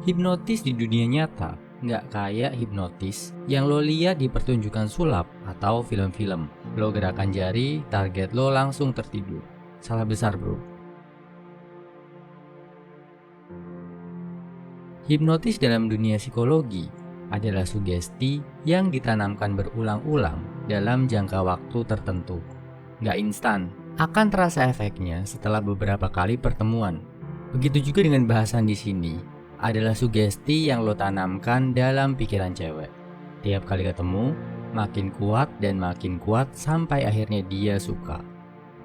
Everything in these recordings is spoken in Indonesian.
Hipnotis di dunia nyata nggak kayak hipnotis yang lo lihat di pertunjukan sulap atau film-film. Lo gerakan jari, target lo langsung tertidur. Salah besar bro. Hipnotis dalam dunia psikologi adalah sugesti yang ditanamkan berulang-ulang dalam jangka waktu tertentu. Nggak instan, akan terasa efeknya setelah beberapa kali pertemuan. Begitu juga dengan bahasan di sini, adalah sugesti yang lo tanamkan dalam pikiran cewek. Tiap kali ketemu, makin kuat sampai akhirnya dia suka.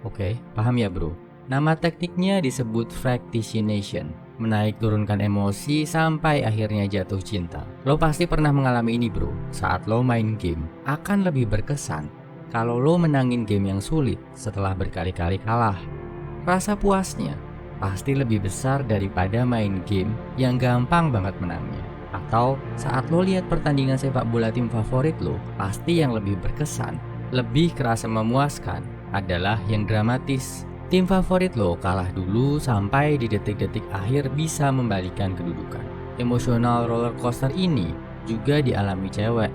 Oke, paham ya bro? Nama tekniknya disebut fractionation, menaik turunkan emosi sampai akhirnya jatuh cinta. Lo pasti pernah mengalami ini bro, saat lo main game. Akan lebih berkesan kalau lo menangin game yang sulit setelah berkali-kali kalah. Rasa puasnya pasti lebih besar daripada main game yang gampang banget menangnya. Atau saat lo lihat pertandingan sepak bola tim favorit lo, pasti yang lebih berkesan, lebih kerasa memuaskan adalah yang dramatis. Tim favorit lo kalah dulu sampai di detik-detik akhir bisa membalikan kedudukan. Emosional roller coaster ini juga dialami cewek.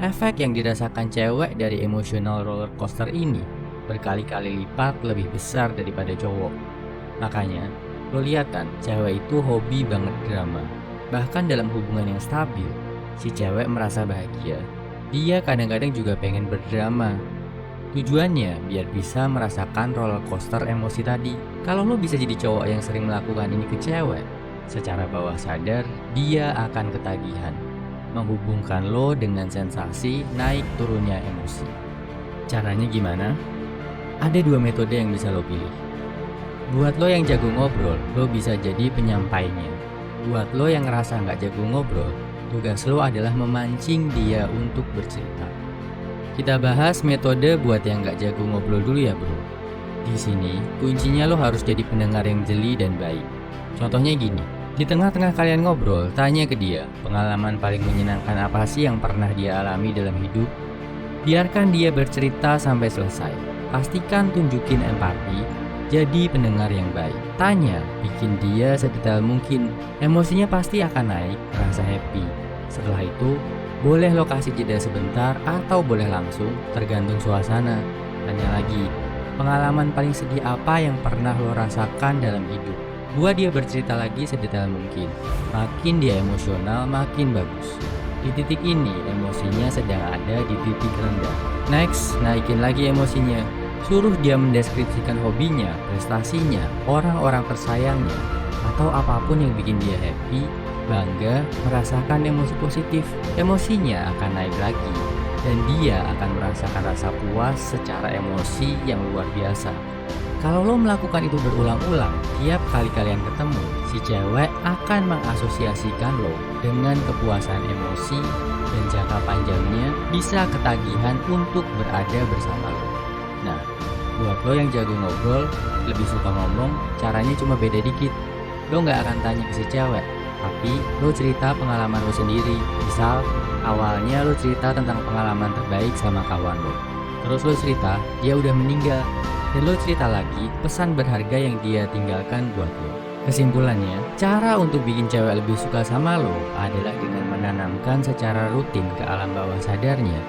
Efek yang dirasakan cewek dari emosional roller coaster ini berkali-kali lipat lebih besar daripada cowok. Makanya, lo lihat kan, cewek itu hobi banget drama. Bahkan dalam hubungan yang stabil, si cewek merasa bahagia. Dia kadang-kadang juga pengen berdrama. Tujuannya biar bisa merasakan roller coaster emosi tadi. Kalau lo bisa jadi cowok yang sering melakukan ini ke cewek, secara bawah sadar dia akan ketagihan, menghubungkan lo dengan sensasi naik turunnya emosi. Caranya gimana? Ada dua metode yang bisa lo pilih. Buat lo yang jago ngobrol, lo bisa jadi penyampainya. Buat lo yang ngerasa nggak jago ngobrol, tugas lo adalah memancing dia untuk bercerita. Kita bahas metode buat yang nggak jago ngobrol dulu ya bro. Di sini, kuncinya lo harus jadi pendengar yang jeli dan baik. Contohnya gini, di tengah-tengah kalian ngobrol, tanya ke dia, pengalaman paling menyenangkan apa sih yang pernah dia alami dalam hidup? Biarkan dia bercerita sampai selesai. Pastikan tunjukin empati, jadi pendengar yang baik. Tanya, bikin dia sedetail mungkin. Emosinya pasti akan naik, rasa happy. Setelah itu, boleh lo kasih jeda sebentar atau boleh langsung, tergantung suasana. Tanya lagi, pengalaman paling sedih apa yang pernah lo rasakan dalam hidup? Buat dia bercerita lagi sedetail mungkin. Makin dia emosional, makin bagus. Di titik ini, emosinya sedang ada di titik rendah. Next, naikin lagi emosinya. Suruh dia mendeskripsikan hobinya, prestasinya, orang-orang tersayangnya, atau apapun yang bikin dia happy, bangga, merasakan emosi positif. Emosinya akan naik lagi, dan dia akan merasakan rasa puas secara emosi yang luar biasa. Kalau lo melakukan itu berulang-ulang, tiap kali kalian ketemu, si cewek akan mengasosiasikan lo dengan kepuasan emosi dan jangka panjangnya bisa ketagihan untuk berada bersama lo. Nah, buat lo yang jago ngobrol, lebih suka ngomong, caranya cuma beda dikit. Lo nggak akan tanya ke si cewek, tapi lo cerita pengalaman lo sendiri. Misal, awalnya lo cerita tentang pengalaman terbaik sama kawan lo. Terus lo cerita, dia udah meninggal. Dan lo cerita lagi pesan berharga yang dia tinggalkan buat lo. Kesimpulannya, cara untuk bikin cewek lebih suka sama lo adalah dengan menanamkan secara rutin ke alam bawah sadarnya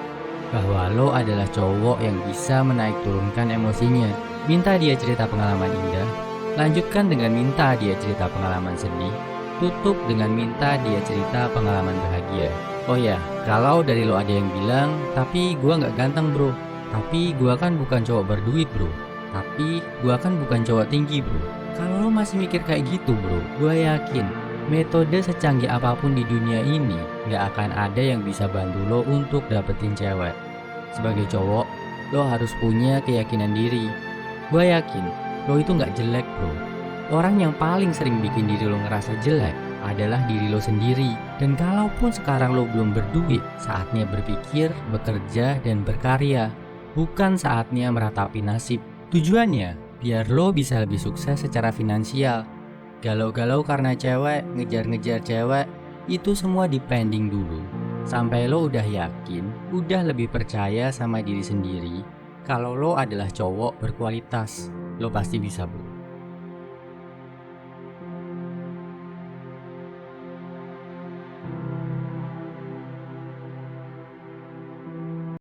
bahwa lo adalah cowok yang bisa menaik turunkan emosinya. Minta dia cerita pengalaman indah, lanjutkan dengan minta dia cerita pengalaman sedih, tutup dengan minta dia cerita pengalaman bahagia. Oh ya, kalau dari lo ada yang bilang, tapi gua nggak ganteng bro, tapi gua kan bukan cowok berduit bro, tapi gua kan bukan cowok tinggi bro. Kalau lo masih mikir kayak gitu bro, gua yakin metode secanggih apapun di dunia ini gak akan ada yang bisa bantu lo untuk dapetin cewek. Sebagai cowok, lo harus punya keyakinan diri. Gua yakin lo itu gak jelek bro. Orang yang paling sering bikin diri lo ngerasa jelek adalah diri lo sendiri. Dan kalaupun sekarang lo belum berduit, saatnya berpikir, bekerja, dan berkarya. Bukan saatnya meratapi nasib. Tujuannya, biar lo bisa lebih sukses secara finansial. Galau-galau karena cewek, ngejar-ngejar cewek, itu semua dipending dulu. Sampai lo udah yakin, udah lebih percaya sama diri sendiri, kalau lo adalah cowok berkualitas. Lo pasti bisa bro.